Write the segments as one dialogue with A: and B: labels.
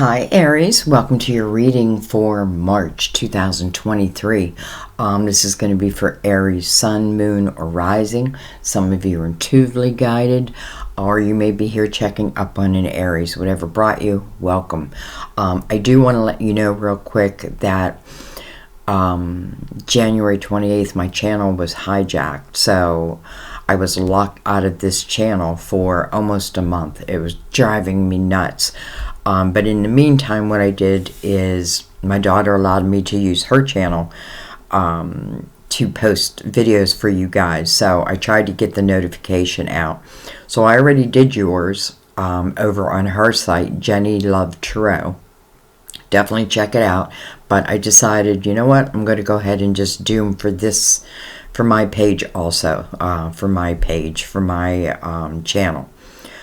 A: Hi Aries, welcome to your reading for March 2023. This is going to be for Aries Sun, Moon, or Rising. Some of you are intuitively guided, or you may be here checking up on an Aries. Whatever brought you, welcome. I do want to let you know real quick that January 28th my channel was hijacked, so I was locked out of this channel for almost a month. It was driving me nuts. But in the meantime, what I did is my daughter allowed me to use her channel to post videos for you guys. So I tried to get the notification out. So I already did yours over on her site, Jenny Love Tarot. Definitely check it out. But I decided, you know what? I'm going to go ahead and just do them for this, for my page also, for my channel.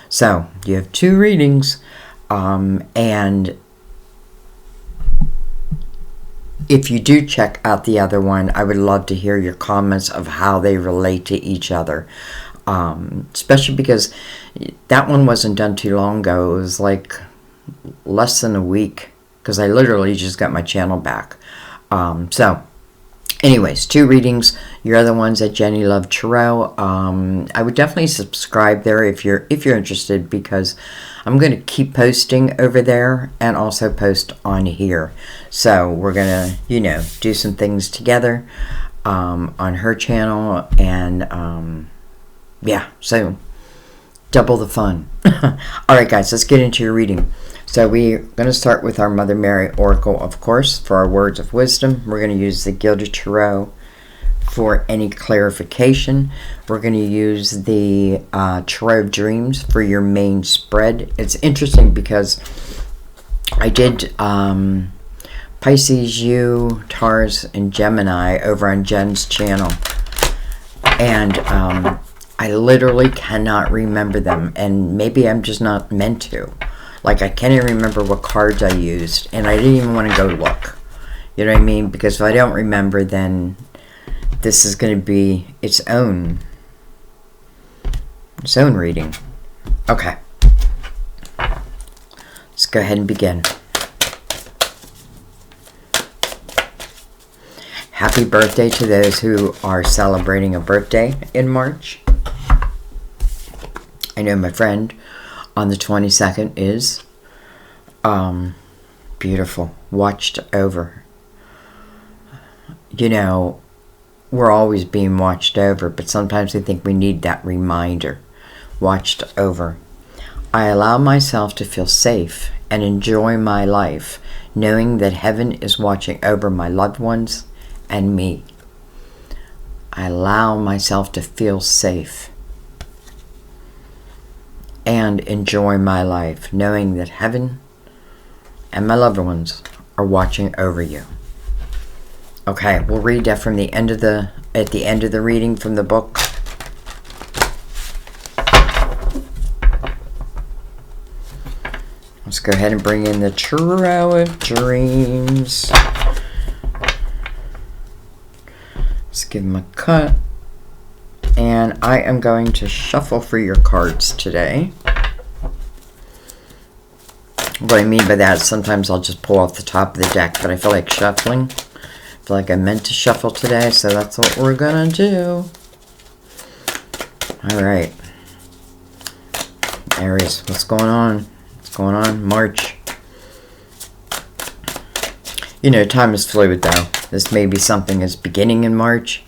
A: So you have two readings. And if you do check out the other one, I would love to hear your comments of how they relate to each other. Especially because that one wasn't done too long ago. It was like less than a week, because I literally just got my channel back. So anyways, two readings. Your other one's at Jenny Love Tarot. I would definitely subscribe there if you're interested, because I'm going to keep posting over there and also post on here. So we're going to, do some things together on her channel, and yeah, so double the fun. All right, guys, let's get into your reading. So we're going to start with our Mother Mary Oracle, of course, for our words of wisdom. We're going to use the Gilded Tarot for any clarification. We're going to use the Tarot of Dreams for your main spread. It's interesting because I did Pisces, you, Taurus, and Gemini over on Jen's channel. And I literally cannot remember them. And maybe I'm just not meant to. Like, I can't even remember what cards I used. And I didn't even want to go look. You know what I mean? Because if I don't remember, then this is going to be its own reading. Okay. Let's go ahead and begin. Happy birthday to those who are celebrating a birthday in March. I know my friend on the 22nd is beautiful, watched over. We're always being watched over, but sometimes I think we need that reminder. Watched over. I allow myself to feel safe and enjoy my life, knowing that heaven is watching over my loved ones and me. I allow myself to feel safe and enjoy my life, knowing that heaven and my loved ones are watching over you. Okay, we'll read that from the end of the reading from the book. Let's go ahead and bring in the Tarot of Dreams. Let's give them a cut. And I am going to shuffle for your cards today. What I mean by that is sometimes I'll just pull off the top of the deck, but I feel like shuffling. I feel like I meant to shuffle today, so that's what we're gonna do. Alright. Aries, what's going on? What's going on? March. Time is fluid though. This may be something that's beginning in March.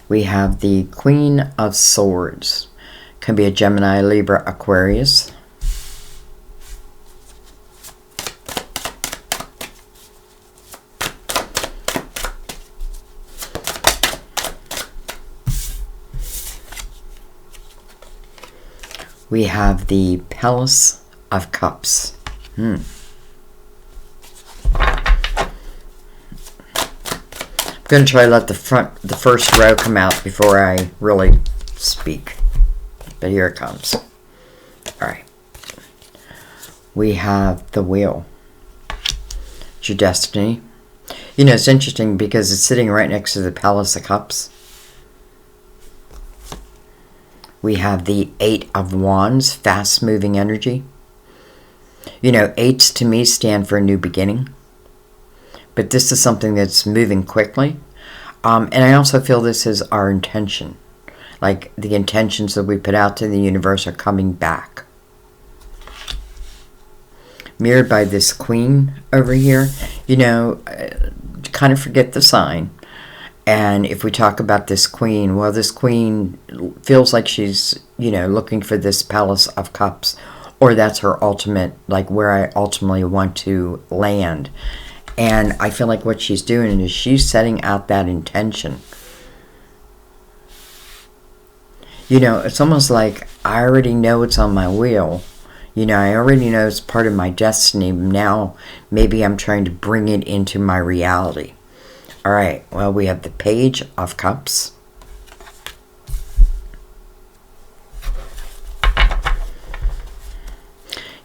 A: We have the Queen of Swords. Can be a Gemini, Libra, Aquarius. We have the Palace of Cups. I'm going to try to let the first row come out before I really speak. But here it comes. Alright. We have the Wheel. It's your destiny. It's interesting because it's sitting right next to the Palace of Cups. We have the Eight of Wands, fast-moving energy. You know, eights to me stand for a new beginning. But this is something that's moving quickly. And I also feel this is our intention. Like the intentions that we put out to the universe are coming back. Mirrored by this queen over here. You know, kind of forget the sign. And if we talk about this queen, well, this queen feels like she's, you know, looking for this Palace of Cups. Or that's her ultimate, like where I ultimately want to land. And I feel like what she's doing is she's setting out that intention. You know, it's almost like I already know it's on my wheel. You know, I already know it's part of my destiny. Now, maybe I'm trying to bring it into my reality. All right, well, we have the Page of Cups.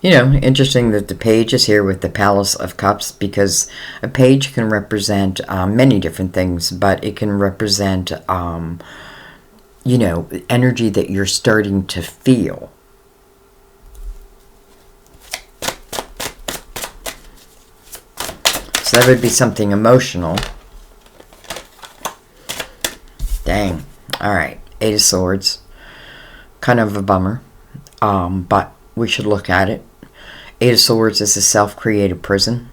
A: You know, interesting that the page is here with the Palace of Cups, because a page can represent many different things, but it can represent, you know, energy that you're starting to feel. So that would be something emotional. Dang. All right. Eight of Swords. Kind of a bummer. But we should look at it. Eight of Swords is a self-created prison.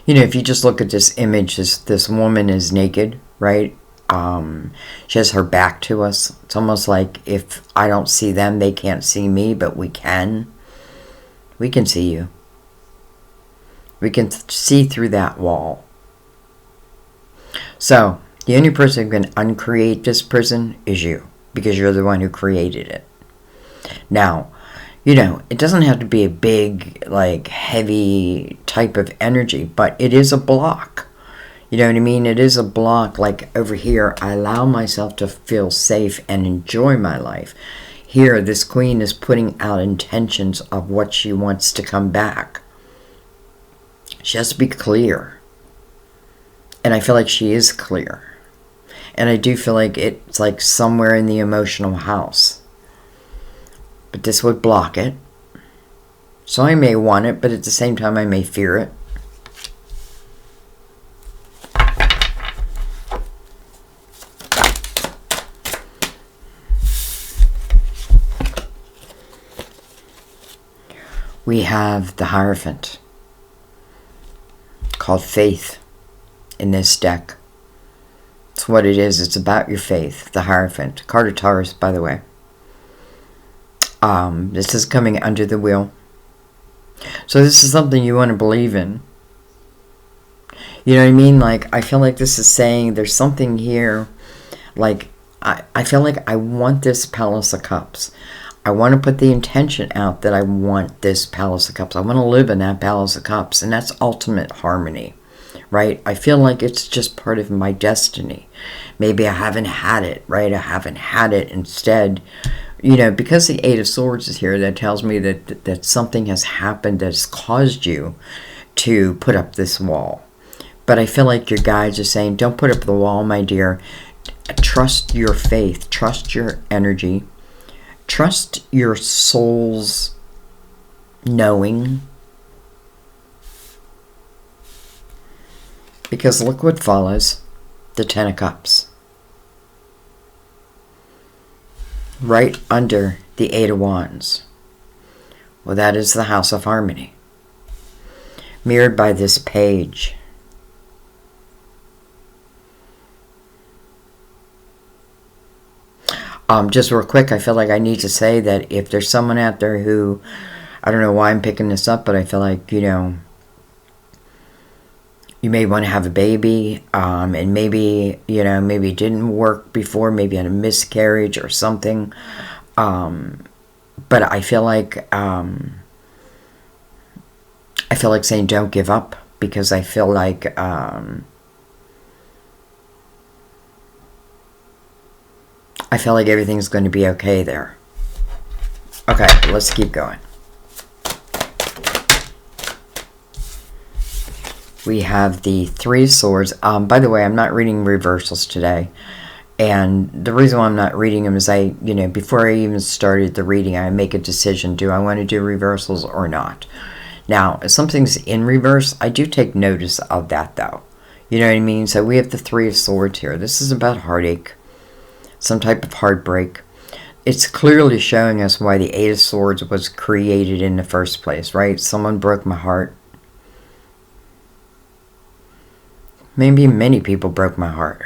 A: You know, if you just look at this image, this woman is naked, right? She has her back to us. It's almost like if I don't see them, they can't see me, but we can. We can see you. We can see through that wall. So, the only person who can uncreate this prison is you, because you're the one who created it. Now, you know, it doesn't have to be a big, like, heavy type of energy, but it is a block. You know what I mean? It is a block. Like, over here, I allow myself to feel safe and enjoy my life. Here, this queen is putting out intentions of what she wants to come back. She has to be clear. And I feel like she is clear. And I do feel like it's like somewhere in the emotional house. But this would block it. So I may want it, but at the same time I may fear it. We have the Hierophant, called Faith, in this deck. It's what it is. It's about your faith. The Hierophant. Card of Taurus, by the way. This is coming under the wheel. So this is something you want to believe in. You know what I mean? Like, I feel like this is saying there's something here. Like, I feel like I want this Palace of Cups. I want to put the intention out that I want this Palace of Cups. I want to live in that Palace of Cups. And that's ultimate harmony, right? I feel like it's just part of my destiny. Maybe I haven't had it, right? I haven't had it. Instead, you know, because the Eight of Swords is here, that tells me that something has happened that's caused you to put up this wall. But I feel like your guides are saying, don't put up the wall, my dear. Trust your faith. Trust your energy. Trust your soul's knowing. Because look what follows. The Ten of Cups. Right under the Eight of Wands. Well, that is the House of Harmony. Mirrored by this page. Just real quick, I feel like I need to say that if there's someone out there who, I don't know why I'm picking this up, but I feel like, you know, you may want to have a baby, and maybe, you know, maybe it didn't work before, maybe you had a miscarriage or something, but I feel like saying don't give up, because I feel like, everything's going to be okay there. Okay, let's keep going. We have the Three of Swords. By the way, I'm not reading reversals today. And the reason why I'm not reading them is before I even started the reading, I make a decision. Do I want to do reversals or not? Now, if something's in reverse, I do take notice of that, though. You know what I mean? So we have the Three of Swords here. This is about heartache, some type of heartbreak. It's clearly showing us why the Eight of Swords was created in the first place, right? Someone broke my heart. Maybe many people broke my heart.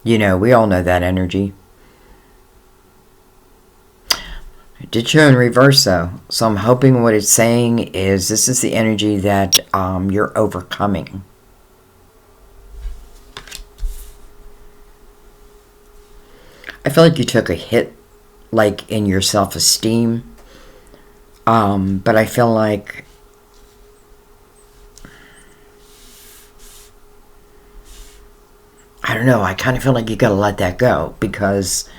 A: You know, we all know that energy. It did show in reverse, though. So I'm hoping what it's saying is this is the energy that you're overcoming. I feel like you took a hit, like, in your self-esteem. But I feel like I don't know, I kind of feel like you gotta let that go, because,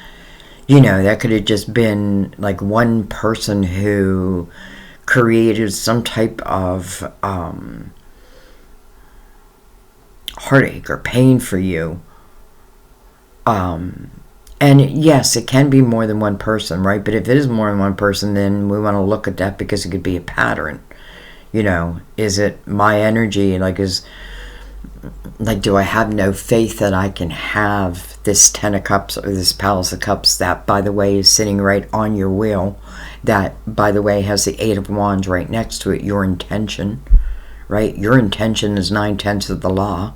A: you know, that could have just been like one person who created some type of heartache or pain for you. And yes, it can be more than one person, right? But if it is more than one person, then we want to look at that, because it could be a pattern. You know, is it my energy? Like, do I have no faith that I can have this Ten of Cups or this Palace of Cups that, by the way, is sitting right on your wheel, that, by the way, has the Eight of Wands right next to it, your intention, right? Your intention is 9/10 of the law.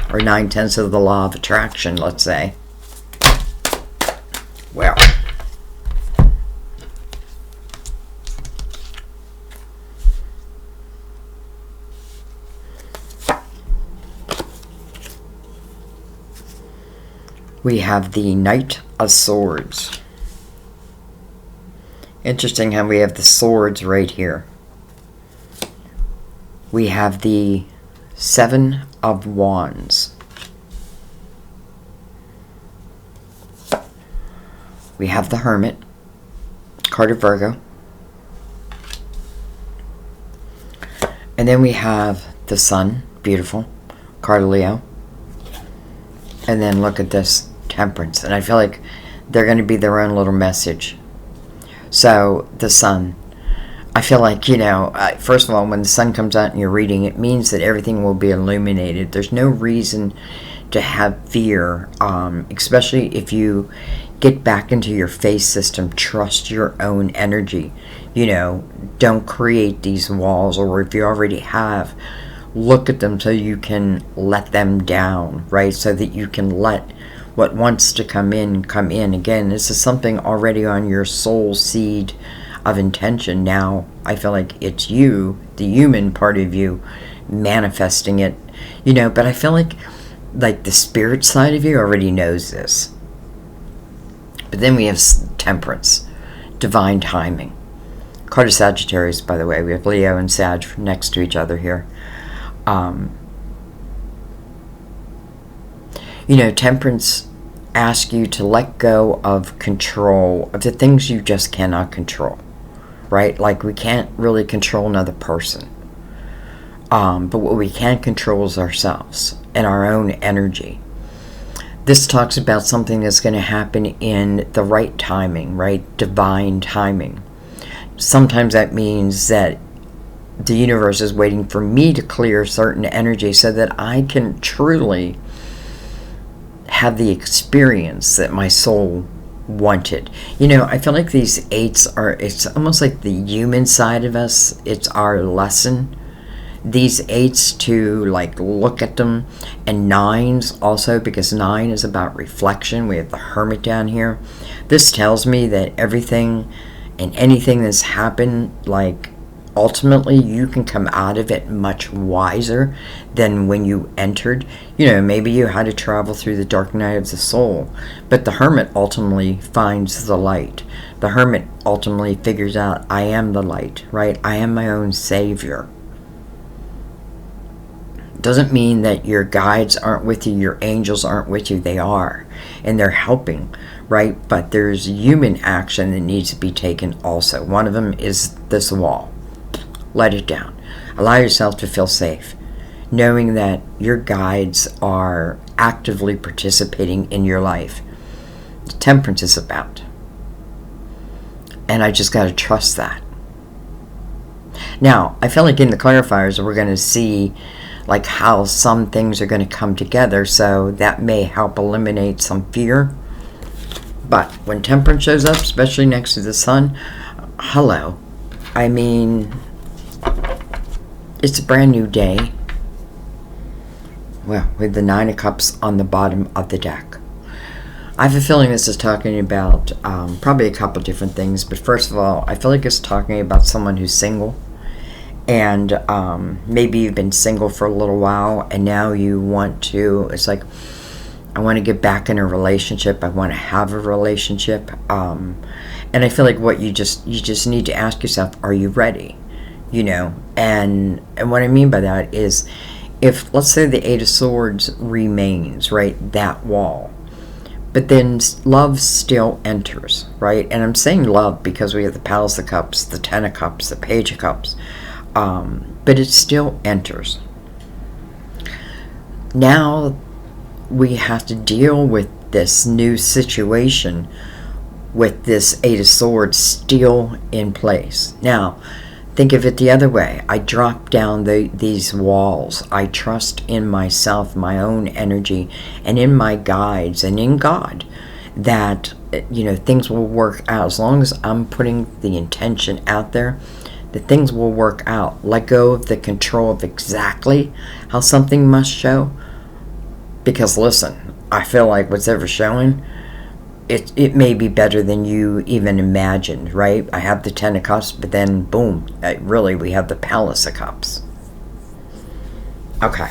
A: Or 9/10 of the law of attraction, let's say. Well, we have the Knight of Swords. Interesting how we have the swords right here. We have the Seven of Wands. We have the Hermit, card of Virgo. And then we have the Sun, beautiful, card of Leo. And then look at this, Temperance. And I feel like they're going to be their own little message. So, the Sun. I feel like, you know, first of all, when the sun comes out and you're reading, it means that everything will be illuminated. There's no reason to have fear, especially if you get back into your faith system. Trust your own energy. You know, don't create these walls, or if you already have, look at them so you can let them down, right? So that you can let what wants to come in, come in. Again, this is something already on your soul seed of intention. Now I feel like it's you, the human part of you, manifesting it, you know. But I feel like the spirit side of you already knows this. But then we have Temperance, divine timing, card of Sagittarius, by the way. We have Leo and Sag next to each other here. You know, Temperance asks you to let go of control of the things you just cannot control. Right? Like, we can't really control another person. But what we can control is ourselves and our own energy. This talks about something that's going to happen in the right timing, right? Divine timing. Sometimes that means that the universe is waiting for me to clear certain energy so that I can truly have the experience that my soul wanted. You know, I feel like these eights are, it's almost like the human side of us. It's our lesson. These eights, to like look at them, and nines also, because 9 is about reflection. We have the Hermit down here. This tells me that everything and anything that's happened, like, ultimately you can come out of it much wiser than when you entered. You know, maybe you had to travel through the dark night of the soul, but the Hermit ultimately finds the light. The Hermit ultimately figures out, I am the light, right? I am my own savior. Doesn't mean that your guides aren't with you, your angels aren't with you. They are, and they're helping, right? But there's human action that needs to be taken also. One of them is this wall. Let it down. Allow yourself to feel safe. knowing that your guides are actively participating in your life. Temperance is about. And I just got to trust that. Now, I feel like in the clarifiers we're going to see like how some things are going to come together, so that may help eliminate some fear. But when temperance shows up, especially next to the sun, hello. I mean, it's a brand new day. Well, with the Nine of Cups on the bottom of the deck. I have a feeling this is talking about probably a couple different things. But first of all, I feel like it's talking about someone who's single. And maybe you've been single for a little while, and now you want to, it's like, I want to get back in a relationship. I want to have a relationship. And I feel like what you just need to ask yourself, are you ready? You know, and what I mean by that is, if, let's say, the Eight of Swords remains, right, that wall, but then love still enters, right? And I'm saying love because we have the Palace of Cups, the Ten of Cups, the Page of Cups, but it still enters. Now we have to deal with this new situation with this Eight of Swords still in place. Now, think of it the other way. I drop down these walls. I trust in myself, my own energy, and in my guides, and in God, that, you know, things will work out. As long as I'm putting the intention out there, that things will work out. Let go of the control of exactly how something must show. Because listen, I feel like what's ever showing, it may be better than you even imagined, right? I have the Ten of Cups, but then boom, really we have the Palace of Cups. Okay.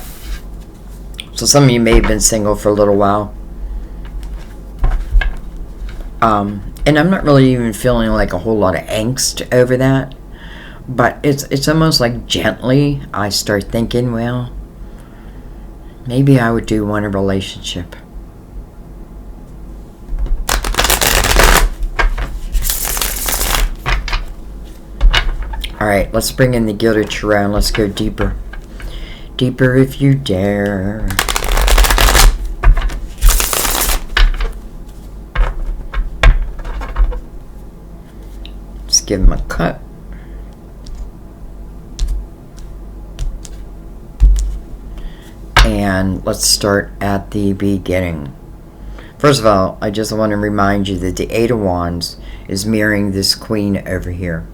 A: So some of you may have been single for a little while. And I'm not really even feeling like a whole lot of angst over that. But it's almost like gently I start thinking, well, maybe I would do want a relationship. Alright, let's bring in the Gilded Tarot and let's go deeper. Deeper if you dare. Let's give them a cut. And let's start at the beginning. First of all, I just want to remind you that the Eight of Wands is mirroring this Queen over here.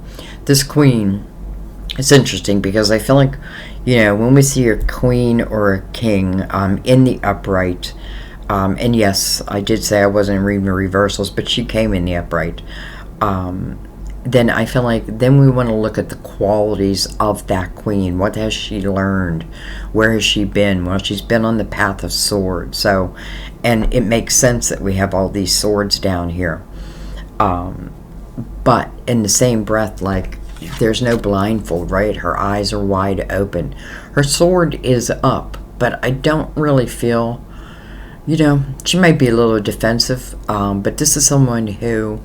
A: This Queen, it's interesting because I feel like, you know, when we see a Queen or a King in the upright, and yes, I did say I wasn't reading the reversals, but she came in the upright, then I feel like then we want to look at the qualities of that Queen. What has she learned? Where has she been? Well, she's been on the path of swords. So, and it makes sense that we have all these swords down here. But in the same breath, like, there's no blindfold, right? Her eyes are wide open. Her sword is up, but I don't really feel, you know, she might be a little defensive, but this is someone who,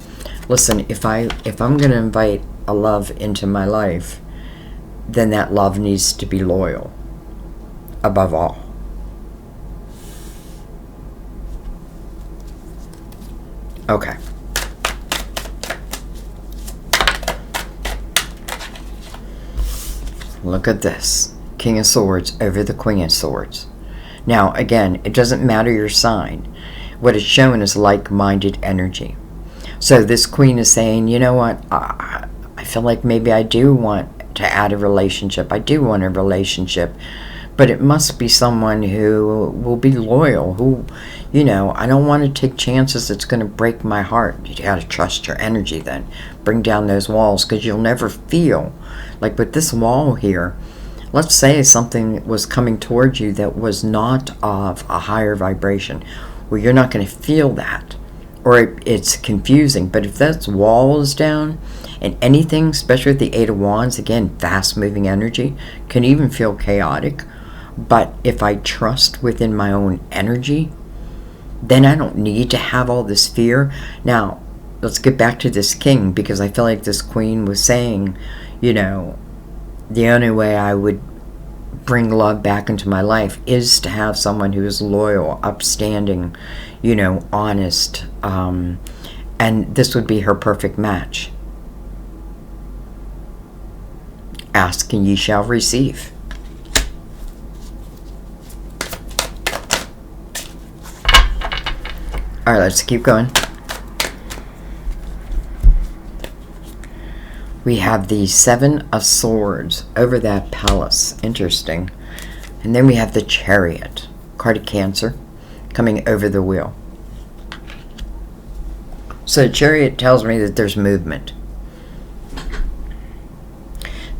A: listen, if I'm going to invite a love into my life, then that love needs to be loyal above all. Okay. Look at this. King of Swords over the Queen of Swords. Now, again, it doesn't matter your sign. What it's showing is like-minded energy. So this Queen is saying, you know what, I feel like maybe I do want to add a relationship. I do want a relationship. But it must be someone who will be loyal, who, you know, I don't want to take chances that's going to break my heart. You got to trust your energy then. Bring down those walls, because you'll never feel, like with this wall here, let's say something was coming towards you that was not of a higher vibration. Well, you're not going to feel that. Or it's confusing. But if that wall is down, and anything, especially with the Eight of Wands, again, fast-moving energy, can even feel chaotic. But if I trust within my own energy, then I don't need to have all this fear. Now, let's get back to this King, because I feel like this Queen was saying, you know, the only way I would bring love back into my life is to have someone who is loyal, upstanding, honest. And this would be her perfect match. Ask and ye shall receive. All right, let's keep going. We have the Seven of Swords over that palace. Interesting. And then we have the Chariot, card of Cancer, coming over the wheel. So the Chariot tells me that there's movement.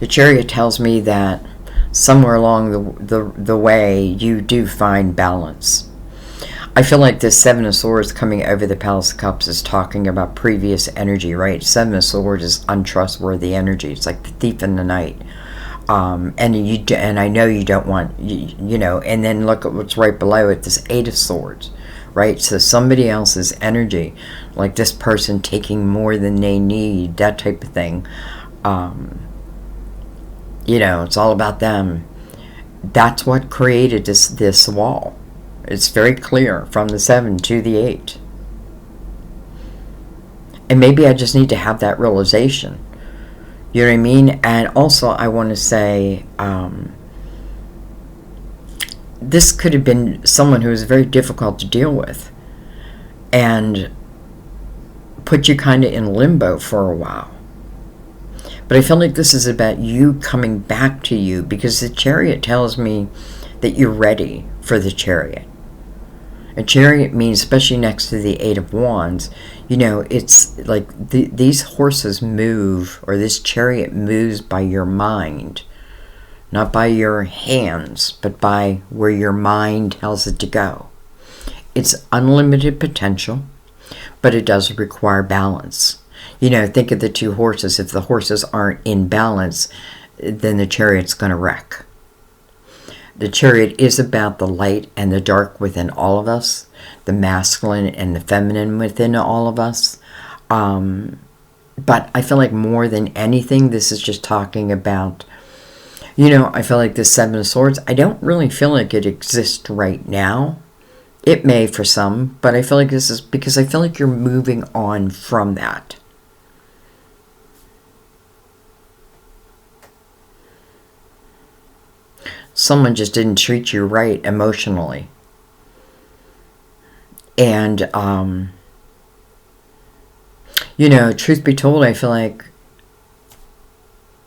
A: The Chariot tells me that somewhere along the way you do find balance. I feel like this Seven of Swords coming over the Palace of Cups is talking about previous energy, right? Seven of Swords is untrustworthy energy. It's like the thief in the night. And I know you don't want, and then look at what's right below it, this Eight of Swords, right? So somebody else's energy, like this person taking more than they need, that type of thing. It's all about them. That's what created this wall. It's very clear from the 7 to the 8. And maybe I just need to have that realization. You know what I mean? And also I want to say, this could have been someone who was very difficult to deal with. And put you kind of in limbo for a while. But I feel like this is about you coming back to you, because the Chariot tells me that you're ready for the Chariot. A Chariot means, especially next to the Eight of Wands, it's like these horses move, or this Chariot moves by your mind. Not by your hands, but by where your mind tells it to go. It's unlimited potential, but it does require balance. Think of the two horses. If the horses aren't in balance, then the Chariot's going to wreck. The Chariot is about the light and the dark within all of us, the masculine and the feminine within all of us. But I feel like more than anything, this is just talking about, I feel like this Seven of Swords, I don't really feel like it exists right now. It may for some, but I feel like this is because I feel like you're moving on from that. Someone just didn't treat you right emotionally. And, truth be told, I feel like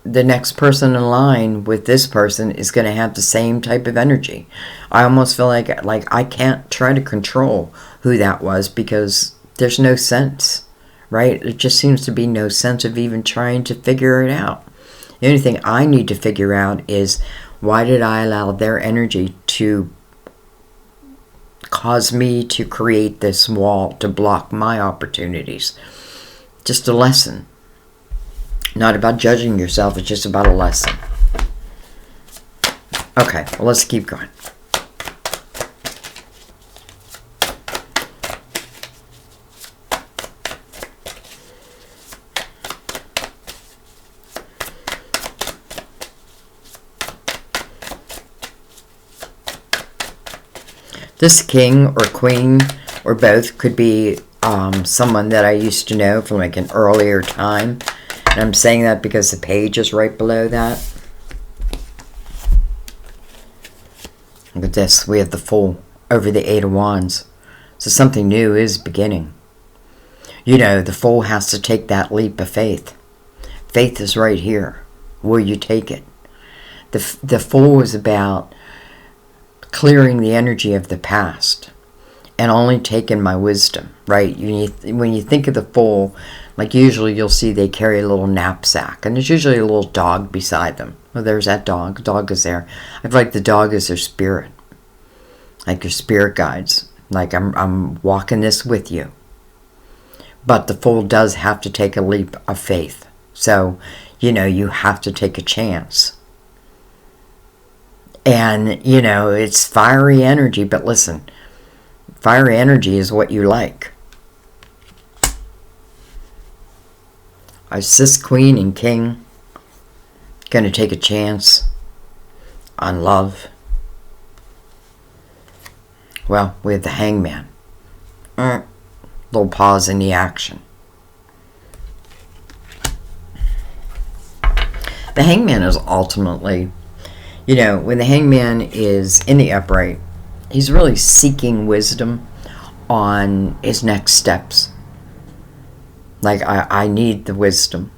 A: the next person in line with this person is going to have the same type of energy. I almost feel like I can't try to control who that was, because there's no sense, right? It just seems to be no sense of even trying to figure it out. The only thing I need to figure out is, why did I allow their energy to cause me to create this wall to block my opportunities? Just a lesson. Not about judging yourself, it's just about a lesson. Okay, well, let's keep going. This king or queen or both could be someone that I used to know from like an earlier time. And I'm saying that because the page is right below that. Look at this. We have the Fool over the Eight of Wands. So something new is beginning. The Fool has to take that leap of faith. Faith is right here. Will you take it? The Fool is about clearing the energy of the past and only taking my wisdom, right? When you think of the Fool, like usually you'll see they carry a little knapsack, and there's usually a little dog beside them. Well, there's that dog. The dog is there. I feel like the dog is their spirit, like your spirit guides. Like I'm walking this with you. But the Fool does have to take a leap of faith. So, you have to take a chance. And, it's fiery energy, but listen, fiery energy is what you like. Is this queen and king going to take a chance? on love. Well, we have the Hangman. Little pause in the action. The Hangman is ultimately, when the Hangman is in the upright, he's really seeking wisdom on his next steps. Like, I need the wisdom.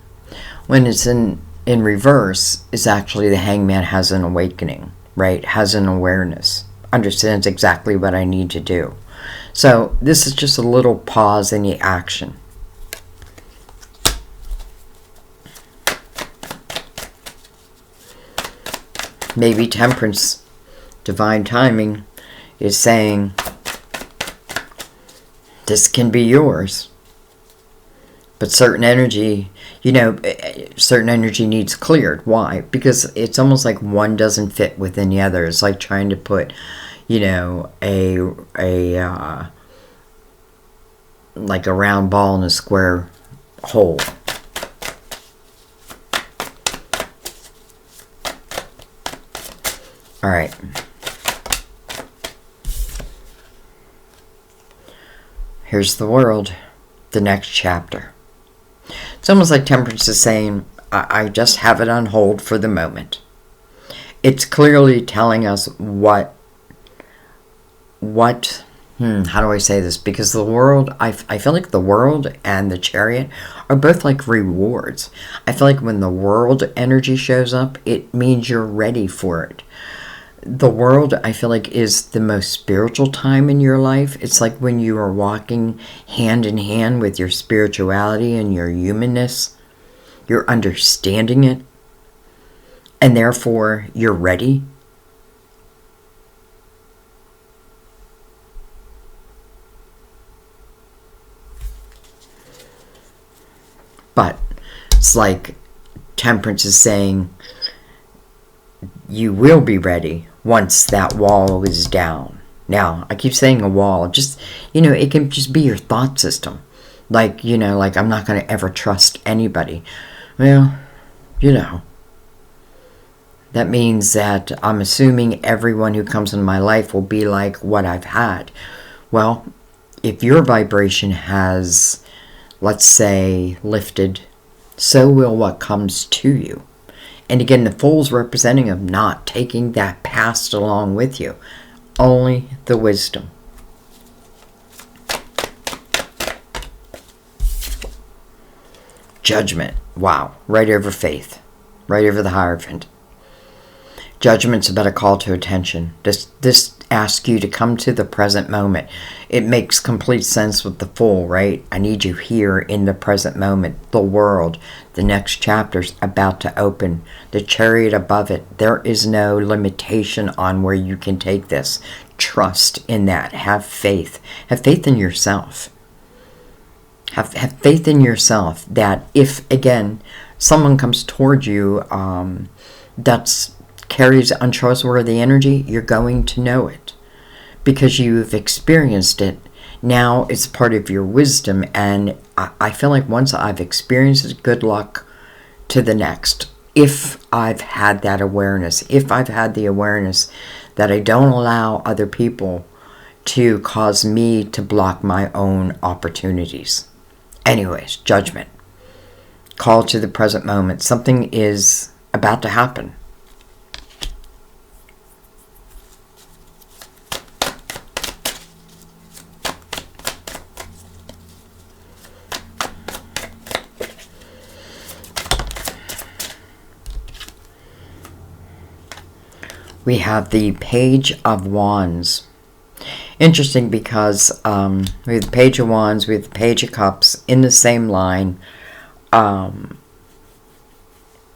A: When it's in reverse, it's actually the Hangman has an awakening, right? Has an awareness. Understands exactly what I need to do. So this is just a little pause in the action. Maybe Temperance, divine timing, is saying, this can be yours. But certain energy, certain energy needs cleared. Why? Because it's almost like one doesn't fit within the other. It's like trying to put, like a round ball in a square hole. All right. Here's the world, the next chapter. It's almost like Temperance is saying, I just have it on hold for the moment. It's clearly telling us how do I say this? Because the world, I feel like the world and the Chariot are both like rewards. I feel like when the world energy shows up, it means you're ready for it. The world, I feel like, is the most spiritual time in your life. It's like when you are walking hand in hand with your spirituality and your humanness. You're understanding it. And therefore, you're ready. But it's like Temperance is saying, you will be ready once that wall is down. Now, I keep saying a wall. Just, it can just be your thought system. Like, I'm not going to ever trust anybody. Well, that means that I'm assuming everyone who comes in my life will be like what I've had. Well, if your vibration has, let's say, lifted, so will what comes to you. And again, the Fool's representing of not taking that past along with you. Only the wisdom. Judgment. Wow. Right over faith. Right over the Hierophant. Judgment's about a call to attention. This asks you to come to the present moment. It makes complete sense with the Fool, right? I need you here in the present moment. The world, the next chapter's about to open. The Chariot above it. There is no limitation on where you can take this. Trust in that. Have faith. Have faith in yourself. Have faith in yourself that if, again, someone comes toward you that's carries untrustworthy energy, you're going to know it because you've experienced it. Now it's part of your wisdom, and I feel like once I've experienced it, good luck to the next. If I've had that awareness, if I've had the awareness that I don't allow other people to cause me to block my own opportunities. Anyways, judgment. Call to the present moment. Something is about to happen. We have the Page of Wands. Interesting because we have the Page of Wands, we have the Page of Cups in the same line.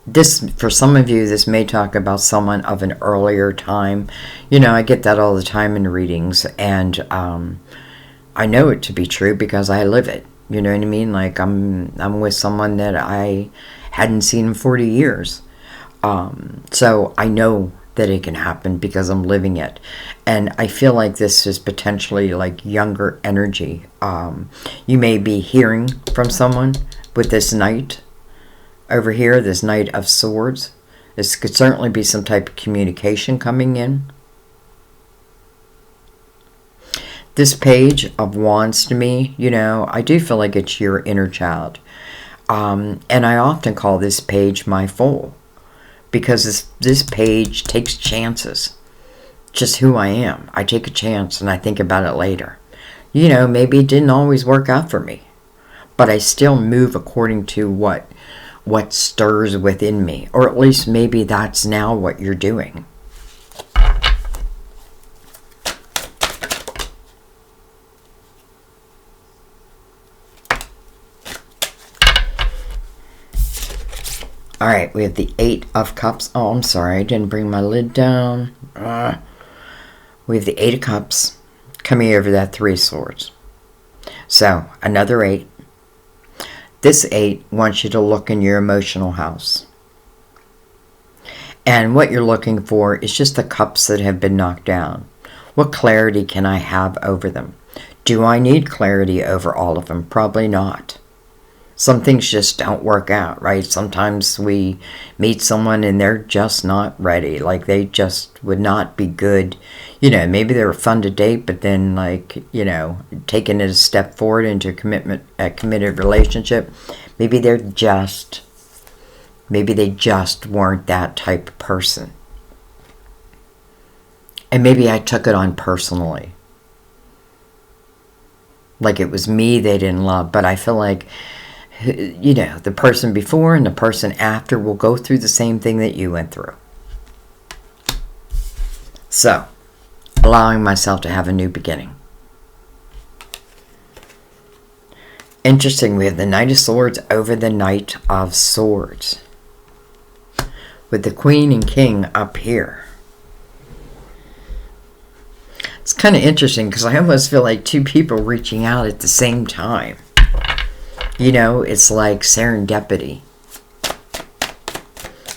A: This, for some of you, this may talk about someone of an earlier time. I get that all the time in readings, and I know it to be true because I live it. You know what I mean? Like I'm with someone that I hadn't seen in 40 years. So I know that it can happen because I'm living it. And I feel like this is potentially like younger energy. You may be hearing from someone with this Knight over here, this Knight of Swords. This could certainly be some type of communication coming in. This Page of Wands to me, you know, I do feel like it's your inner child. And I often call this page my fool, because this page takes chances. Just who I am. I take a chance and I think about it later. You know, maybe it didn't always work out for me, but I still move according to what stirs within me. Or at least maybe that's now what you're doing. All right, we have the Eight of Cups. Oh, I'm sorry, I didn't bring my lid down. We have the Eight of Cups coming over that Three of Swords. So, another 8. This 8 wants you to look in your emotional house. And what you're looking for is just the cups that have been knocked down. What clarity can I have over them? Do I need clarity over all of them? Probably not. Some things just don't work out, right? Sometimes we meet someone and they're just not ready. Like, they just would not be good. You know, maybe they were fun to date, but then, like, you know, taking it a step forward into a committed relationship, maybe they just weren't that type of person. And maybe I took it on personally. Like it was me they didn't love, but I feel like, you know, the person before and the person after will go through the same thing that you went through. So, allowing myself to have a new beginning. Interesting, we have the Knight of Swords over the Knight of Swords, with the Queen and King up here. It's kind of interesting because I almost feel like two people reaching out at the same time. You know, it's like serendipity,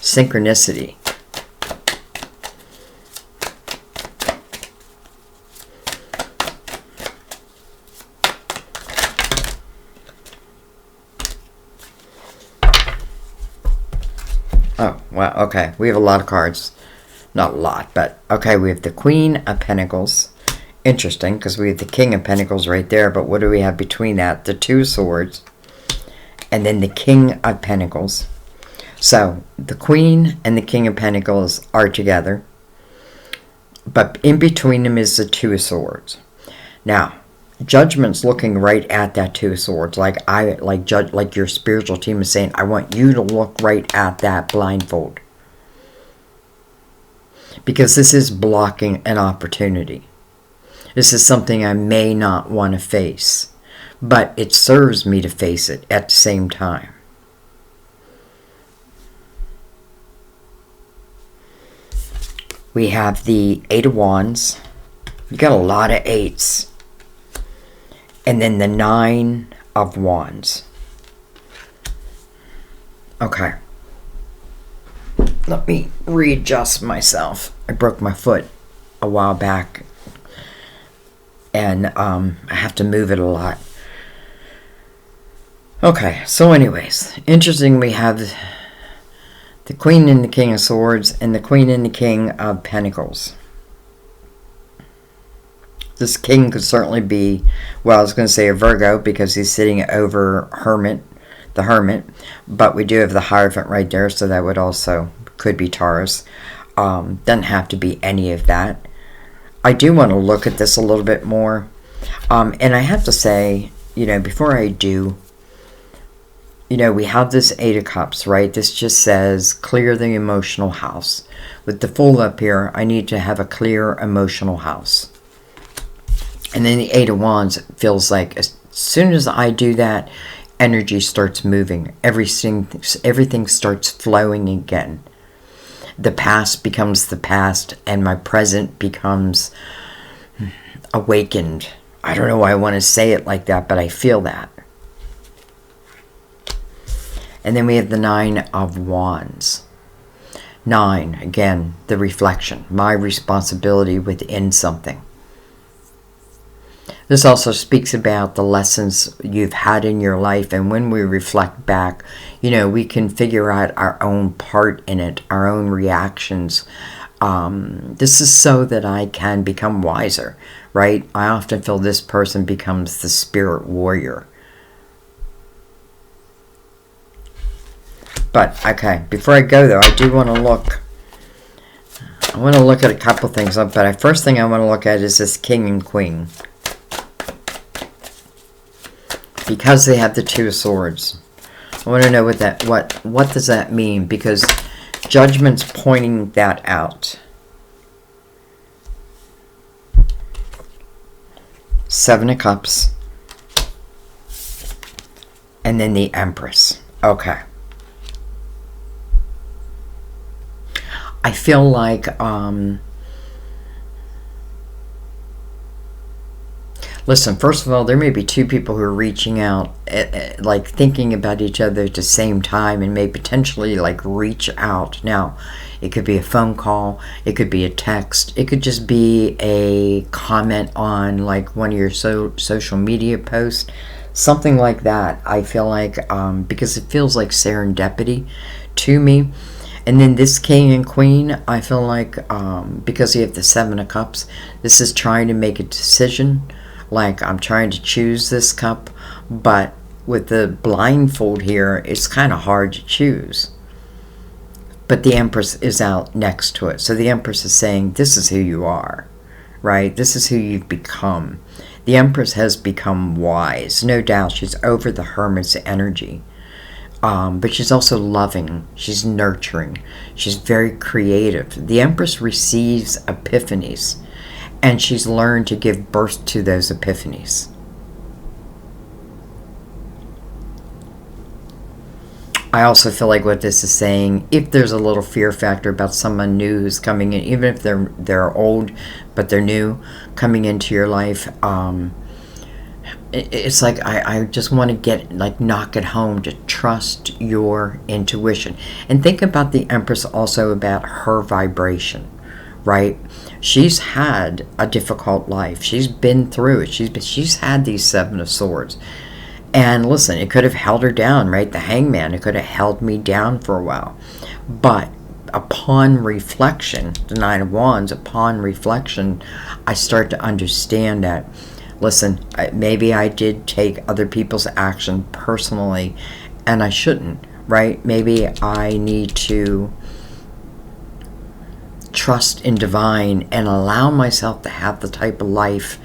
A: synchronicity. Oh, wow, okay. We have a lot of cards. Not a lot, but okay, we have the Queen of Pentacles. Interesting, because we have the King of Pentacles right there, but what do we have between that? The Two of Swords. And then the King of Pentacles. So, the Queen and the King of Pentacles are together. But in between them is the Two of Swords. Now, Judgment's looking right at that Two of Swords. Like your spiritual team is saying, I want you to look right at that blindfold. Because this is blocking an opportunity. This is something I may not want to face. But it serves me to face it at the same time. We have the Eight of Wands. You got a lot of eights. And then the Nine of Wands. Okay. Let me readjust myself. I broke my foot a while back. And I have to move it a lot. Okay, so anyways, interesting, we have the Queen and the King of Swords and the Queen and the King of Pentacles. This King could certainly be, well, I was going to say a Virgo because he's sitting over the Hermit, but we do have the Hierophant right there, so that would also, could be Taurus. Doesn't have to be any of that. I do want to look at this a little bit more, and I have to say, you know, before I do, you know, we have this Eight of Cups, right? This just says, clear the emotional house. With the Fool up here, I need to have a clear emotional house. And then the Eight of Wands feels like as soon as I do that, energy starts moving. Everything starts flowing again. The past becomes the past, and my present becomes awakened. I don't know why I want to say it like that, but I feel that. And then we have the Nine of Wands. 9, again, the reflection. My responsibility within something. This also speaks about the lessons you've had in your life, and when we reflect back, we can figure out our own part in it, our own reactions. This is so that I can become wiser, right? I often feel this person becomes the spirit warrior. But, okay, before I go though, I do want to look. I want to look at a couple things, but first thing I want to look at is this king and queen. Because they have the Two of Swords. I want to know what does that mean? Because Judgment's pointing that out. Seven of Cups. And then the Empress. Okay. I feel like, listen, first of all, there may be two people who are reaching out, like thinking about each other at the same time, and may potentially like reach out. Now, it could be a phone call, it could be a text, it could just be a comment on like one of your social media posts, something like that. I feel like, because it feels like serendipity to me. And then this king and queen, I feel like, because you have the Seven of Cups, this is trying to make a decision. Like, I'm trying to choose this cup, but with the blindfold here, it's kind of hard to choose. But the Empress is out next to it. So the Empress is saying, this is who you are, right? This is who you've become. The Empress has become wise. No doubt, she's over the Hermit's energy. But she's also loving. She's nurturing. She's very creative. The Empress receives epiphanies, and she's learned to give birth to those epiphanies. I also feel like what this is saying, if there's a little fear factor about someone new who's coming in, even if they're old but they're new, coming into your life, it's like I just want to knock it home to trust your intuition. And think about the Empress also, about her vibration, right? She's had a difficult life. She's been through it. She's had these Seven of Swords. And listen, it could have held her down, right? The Hangman, it could have held me down for a while. But upon reflection, the Nine of Wands, upon reflection, I start to understand that, listen, maybe I did take other people's action personally, and I shouldn't, right? Maybe I need to trust in divine and allow myself to have the type of life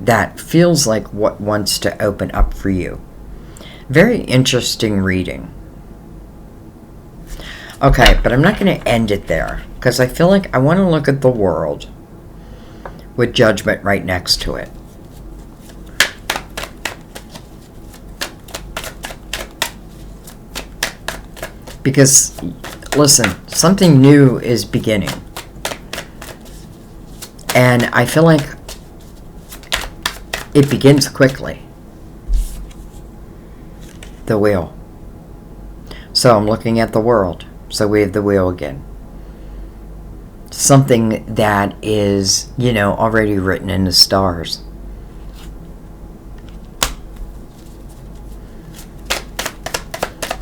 A: that feels like what wants to open up for you. Very interesting reading. Okay, but I'm not going to end it there, because I feel like I want to look at the world with Judgment right next to it. Because, listen, something new is beginning. And I feel like it begins quickly. The Wheel. So I'm looking at the world. So we have the Wheel again. Something that is, already written in the stars.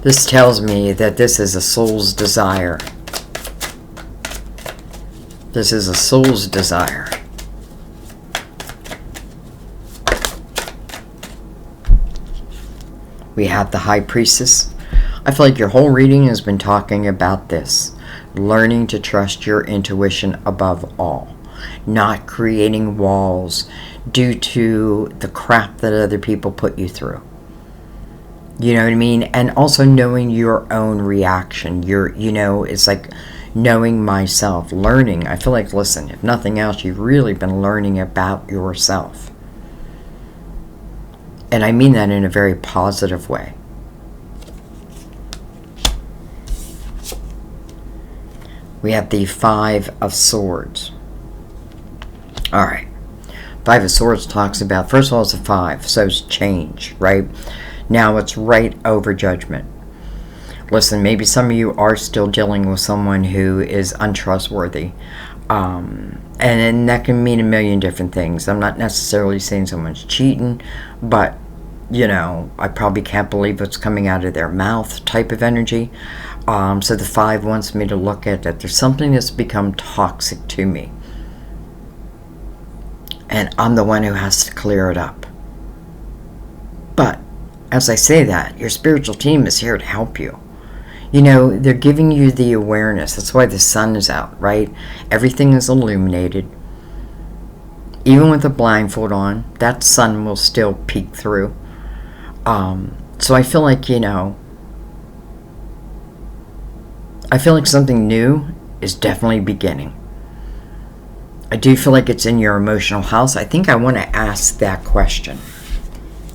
A: This tells me that this is a soul's desire. This is a soul's desire. We have the High Priestess. I feel like your whole reading has been talking about this. Learning to trust your intuition above all. Not creating walls due to the crap that other people put you through. You know what I mean? And also knowing your own reaction. It's like knowing myself. Learning. I feel like, listen, if nothing else, you've really been learning about yourself. And I mean that in a very positive way. We have the Five of Swords. Alright. Five of Swords talks about, first of all, it's a 5. So it's change, right? Now it's right over Judgment. Listen, maybe some of you are still dealing with someone who is untrustworthy. And that can mean a million different things. I'm not necessarily saying someone's cheating, but, I probably can't believe what's coming out of their mouth type of energy. So the 5 wants me to look at that there's something that's become toxic to me. And I'm the one who has to clear it up. But as I say that, your spiritual team is here to help you. They're giving you the awareness. That's why the sun is out, right? Everything is illuminated. Even with a blindfold on, that sun will still peek through. So I feel like, I feel like something new is definitely beginning. I do feel like it's in your emotional house. I think I want to ask that question.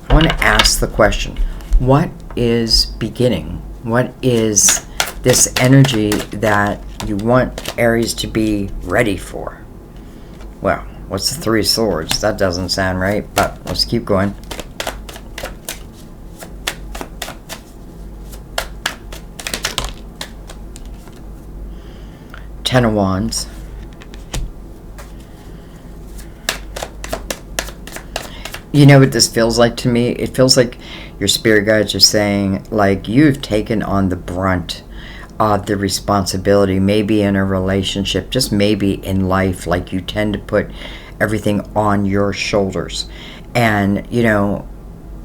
A: I want to ask the question, what is beginning? What is this energy that you want Aries to be ready for? Well, what's the 3 of Swords? That doesn't sound right, but let's keep going. Ten of Wands. You know what this feels like to me? It feels like your spirit guides are saying, like, you've taken on the brunt of the responsibility, maybe in a relationship, just maybe in life. Like, you tend to put everything on your shoulders. And,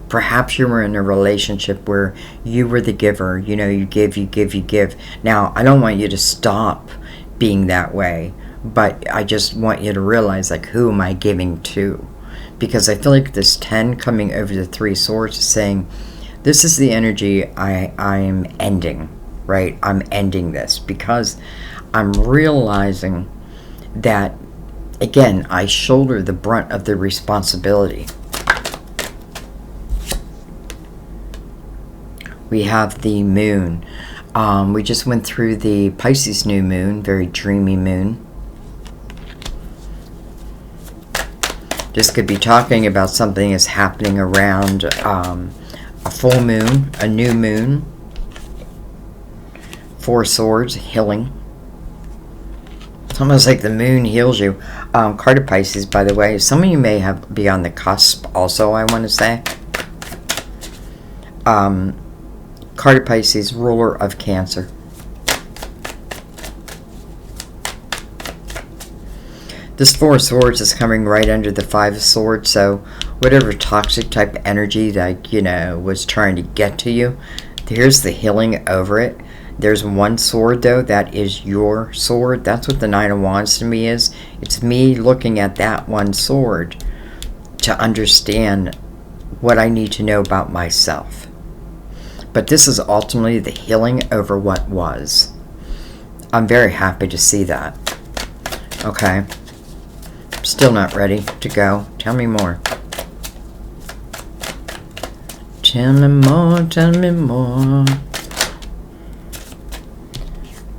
A: perhaps you were in a relationship where you were the giver. You give, you give, you give. Now, I don't want you to stop being that way, but I just want you to realize, like, who am I giving to? Because I feel like this 10 coming over the 3 Swords is saying, this is the energy I am ending, right? I'm ending this because I'm realizing that, again, I shoulder the brunt of the responsibility. We have the moon. We just went through the Pisces new moon, very dreamy moon. This could be talking about something that's happening around a full moon, a new moon. 4 Swords, healing. It's almost like the moon heals you. Card of Pisces, by the way. Some of you may be on the cusp also, I want to say. Card of Pisces, ruler of Cancer. This 4 of Swords is coming right under the 5 of Swords, so whatever toxic type of energy that, was trying to get to you, here's the healing over it. There's 1 sword, though, that is your sword. That's what the 9 of Wands to me is. It's me looking at that 1 sword to understand what I need to know about myself. But this is ultimately the healing over what was. I'm very happy to see that. Okay. Still not ready to go. Tell me more. Tell me more, tell me more.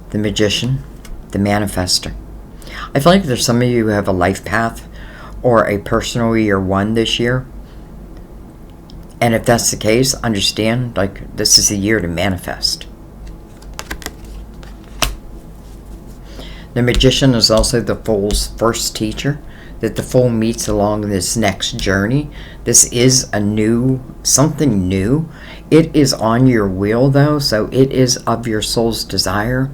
A: The Magician, the Manifester. I feel like there's some of you who have a life path or a personal year 1 this year. And if that's the case, understand, like, this is the year to manifest. The Magician is also the Fool's first teacher that the Fool meets along this next journey. This is something new. It is on your wheel, though, so it is of your soul's desire.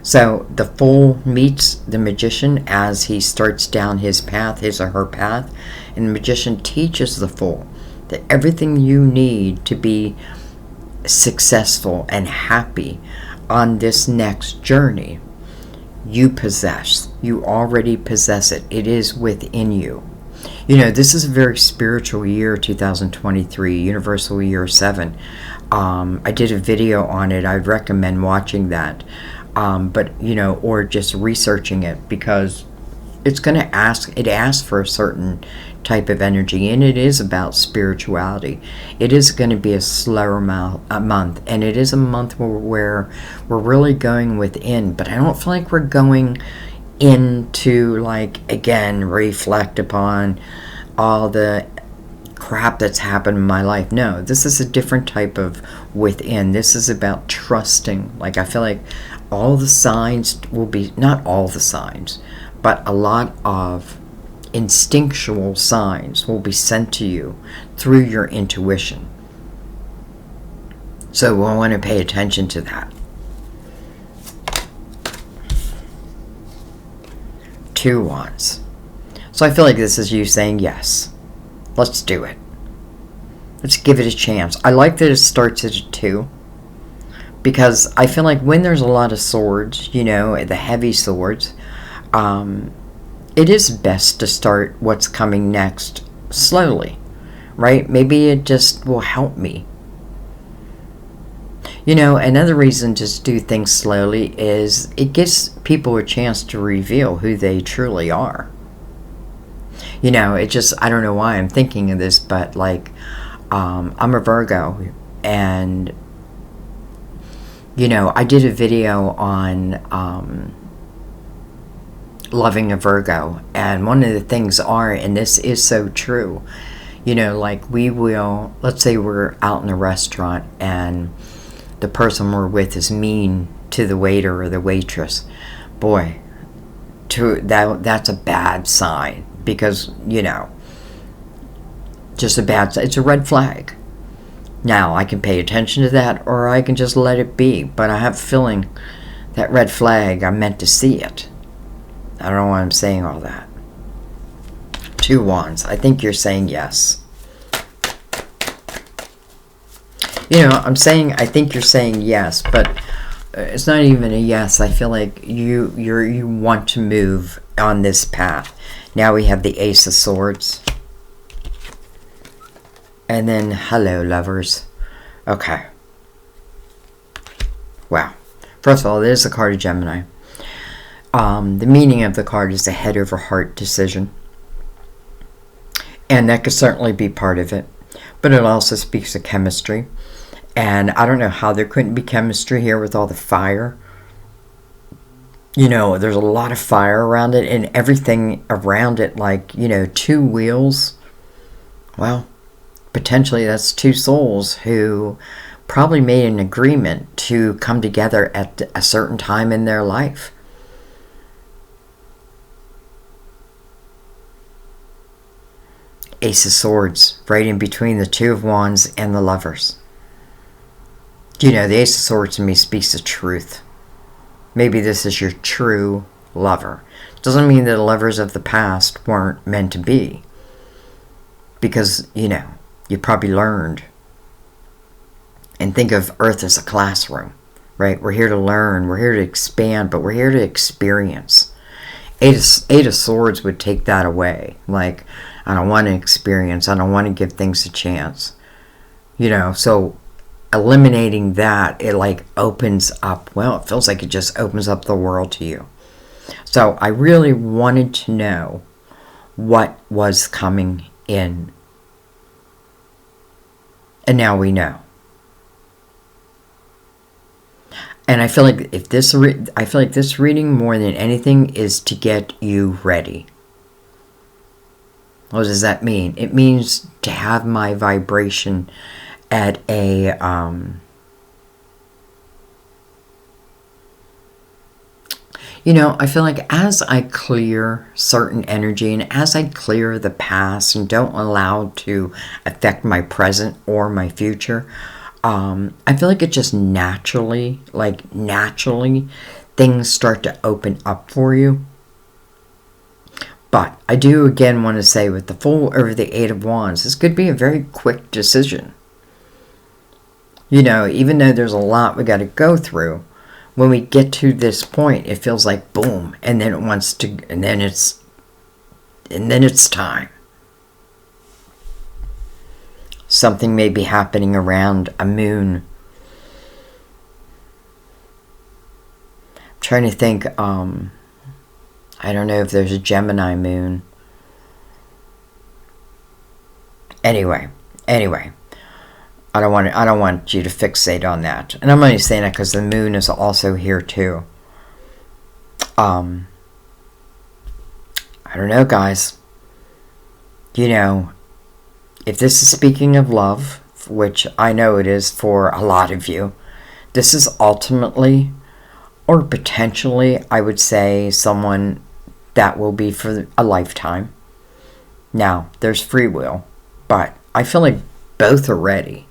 A: So the Fool meets the Magician as he starts down his path, his or her path, and the Magician teaches the Fool that everything you need to be successful and happy on this next journey, you possess. You already possess it. It is within you. This is a very spiritual year, 2023, Universal Year 7. I did a video on it. I'd recommend watching that. Or just researching it, because it's going to asks for a certain type of energy, and it is about spirituality. It is going to be a slower month, and it is a month where we're really going within, but I don't feel like we're going into, like, again, reflect upon all the crap that's happened in my life. No, this is a different type of within. This is about trusting. Like, I feel like all the signs will be, not all the signs, but a lot of instinctual signs will be sent to you through your intuition. So we'll want to pay attention to that. 2 Wands. So I feel like this is you saying yes. Let's do it. Let's give it a chance. I like that it starts at a 2. Because I feel like when there's a lot of swords, you know, the heavy swords, it is best to start what's coming next slowly, right? Maybe it just will help me. You know, another reason to do things slowly is it gives people a chance to reveal who they truly are. You know, it just, I don't know why I'm thinking of this, but like, I'm a Virgo, and, you know, I did a video on loving a Virgo, and one of the things are, and this is so true, you know, like we will, let's say we're out in a restaurant and the person we're with is mean to the waiter or the waitress. Boy, that's a bad sign, because, you know, just a bad sign. It's a red flag. Now, I can pay attention to that, or I can just let it be, but I have a feeling that red flag, I'm meant to see it. I don't know why I'm saying all that. 2 Wands. I think you're saying yes. You know, I'm saying, I think you're saying yes, but it's not even a yes. I feel like you want to move on this path. Now we have the Ace of Swords. And then, hello, lovers. Okay. Wow. First of all, there's the card of Gemini. The meaning of the card is a head over heart decision. And that could certainly be part of it. But it also speaks of chemistry. And I don't know how there couldn't be chemistry here with all the fire. You know, there's a lot of fire around it, and everything around it, like, you know, 2 wheels. Well, potentially that's 2 souls who probably made an agreement to come together at a certain time in their life. Ace of Swords, right in between the 2 of Wands and the Lovers. You know, the Ace of Swords to me speaks the truth. Maybe this is your true lover. Doesn't mean that the lovers of the past weren't meant to be. Because, you know, you probably learned. And think of Earth as a classroom, right? We're here to learn, we're here to expand, but we're here to experience. Eight of Swords would take that away. Like, I don't want to experience, I don't want to give things a chance. You know, so eliminating that, it like opens up, well, it feels like it just opens up the world to you. So I really wanted to know what was coming in. And now we know. And I feel like this reading more than anything is to get you ready. What does that mean? It means to have my vibration at a you know, I feel like as I clear certain energy and as I clear the past and don't allow it to affect my present or my future, I feel like it just naturally things start to open up for you. But I do again want to say, with the Fool over the 8 of Wands, this could be a very quick decision. You know, even though there's a lot we got to go through, when we get to this point, it feels like boom, and then it wants to, and then it's time. Something may be happening around a moon. I'm trying to think, I don't know if there's a Gemini moon. Anyway. I don't want you to fixate on that. And I'm only saying that because the moon is also here too. I don't know, guys. You know, if this is speaking of love, which I know it is for a lot of you, this is ultimately, or potentially, I would say, someone that will be for a lifetime. Now, there's free will, but I feel like both are ready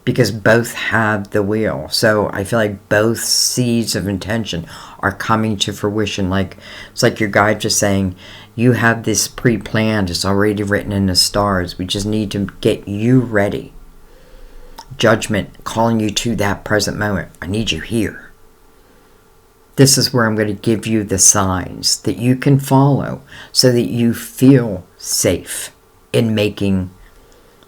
A: because both have the wheel. So I feel like both seeds of intention are coming to fruition. Like it's like your guide just saying, you have this pre-planned, it's already written in the stars. We just need to get you ready. Judgment calling you to that present moment. I need you here. This is where I'm going to give you the signs that you can follow so that you feel safe in making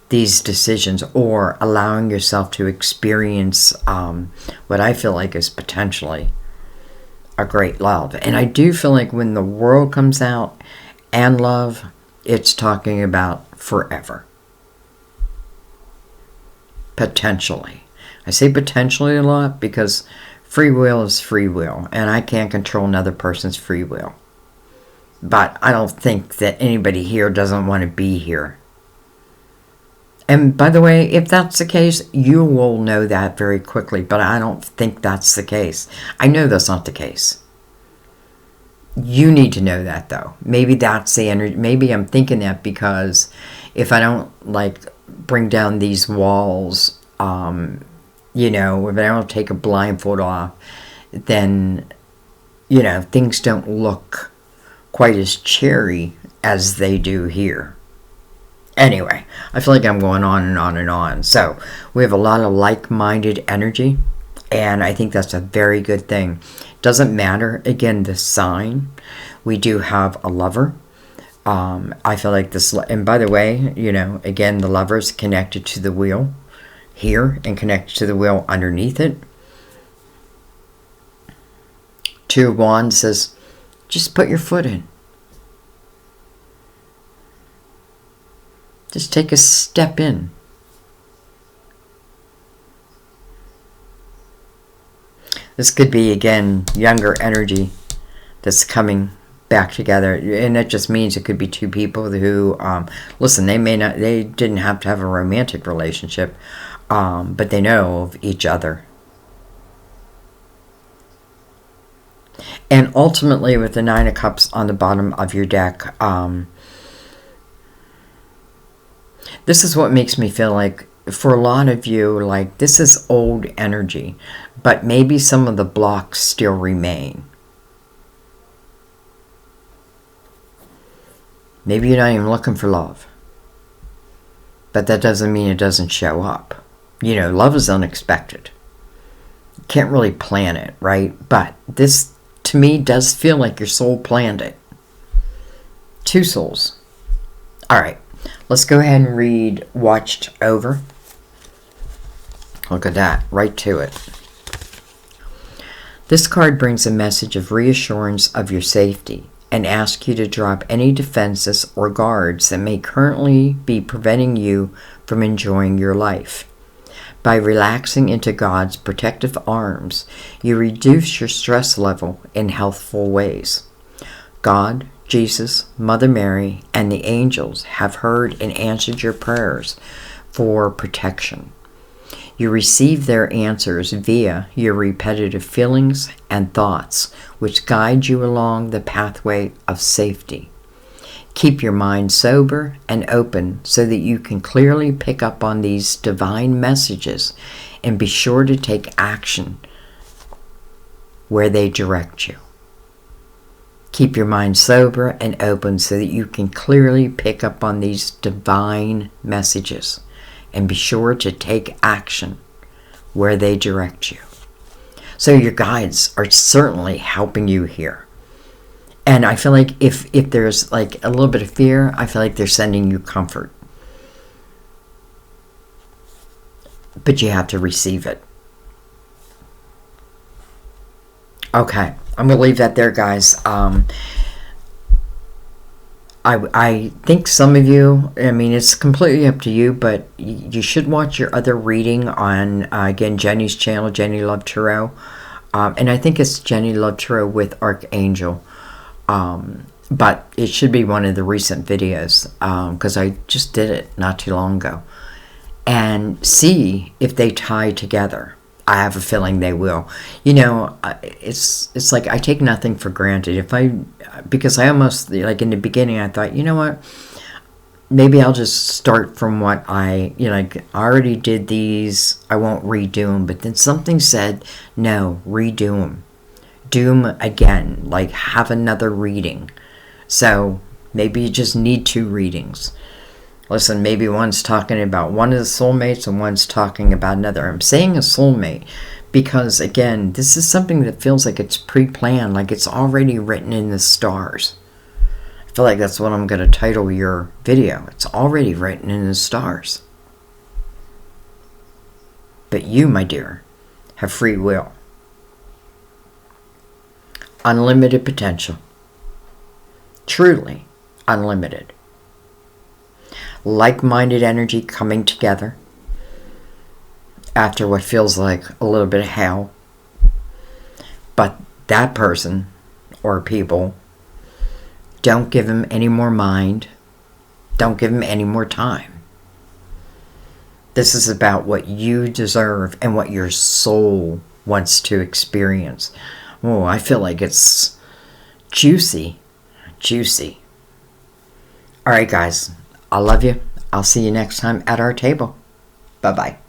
A: these decisions or allowing yourself to experience what I feel like is potentially a great love. And I do feel like when the world comes out and love, it's talking about forever. Potentially. I say potentially a lot because free will is free will, and I can't control another person's free will. But I don't think that anybody here doesn't want to be here. And by the way, if that's the case, you will know that very quickly, but I don't think that's the case. I know that's not the case. You need to know that, though. Maybe that's the energy. Maybe I'm thinking that because if I don't, like, bring down these walls, you know, if I don't take a blindfold off, then, you know, things don't look quite as cheery as they do here. Anyway, I feel like I'm going on and on and on. So we have a lot of like-minded energy, and I think that's a very good thing. Doesn't matter, again, the sign. We do have a lover. I feel like this, and by the way, you know, again, the lover's connected to the wheel here and connected to the wheel underneath it. Two of Wands says, just put your foot in. Just take a step in. This could be, again, younger energy that's coming back together. And that just means it could be two people who, listen, they didn't have to have a romantic relationship, but they know of each other. And ultimately, with the Nine of Cups on the bottom of your deck, this is what makes me feel like, for a lot of you, like, this is old energy, but maybe some of the blocks still remain. Maybe you're not even looking for love, but that doesn't mean it doesn't show up. You know, love is unexpected. You can't really plan it, right? But this, to me, does feel like your soul planned it. Two souls. All right. Let's go ahead and read Watched Over. Look at that, right to it. This card brings a message of reassurance of your safety and asks you to drop any defenses or guards that may currently be preventing you from enjoying your life. By relaxing into God's protective arms, you reduce your stress level in healthful ways. God, Jesus, Mother Mary, and the angels have heard and answered your prayers for protection. You receive their answers via your repetitive feelings and thoughts, which guide you along the pathway of safety. Keep your mind sober and open so that you can clearly pick up on these divine messages, and be sure to take action where they direct you. Keep your mind sober and open so that you can clearly pick up on these divine messages, and be sure to take action where they direct you. So your guides are certainly helping you here. And I feel like if there's like a little bit of fear, I feel like they're sending you comfort. But you have to receive it. Okay, I'm going to leave that there, guys. I think some of you, I mean, it's completely up to you, but you should watch your other reading on, again, Jenny's channel, Jenny Love Tarot. And I think it's Jenny Love Tarot with Archangel. But it should be one of the recent videos, because I just did it not too long ago. And see if they tie together. I have a feeling they will. It's like I take nothing for granted. Because I almost, like in the beginning, I thought, you know what? Maybe I'll just start from what like I already did these. I won't redo them. But then something said, no, redo them. Do them again. Like, have another reading. So maybe you just need 2 readings. Listen, maybe one's talking about one of the soulmates and one's talking about another. I'm saying a soulmate because, again, this is something that feels like it's pre-planned, like it's already written in the stars. I feel like that's what I'm going to title your video. It's already written in the stars. But you, my dear, have free will. Unlimited potential. Truly unlimited. Like-minded energy coming together after what feels like a little bit of hell. But that person or people, don't give him any more mind. Don't give him any more time. This is about what you deserve and what your soul wants to experience. Oh, I feel like it's juicy. Juicy. All right, guys. I love you. I'll see you next time at our table. Bye-bye.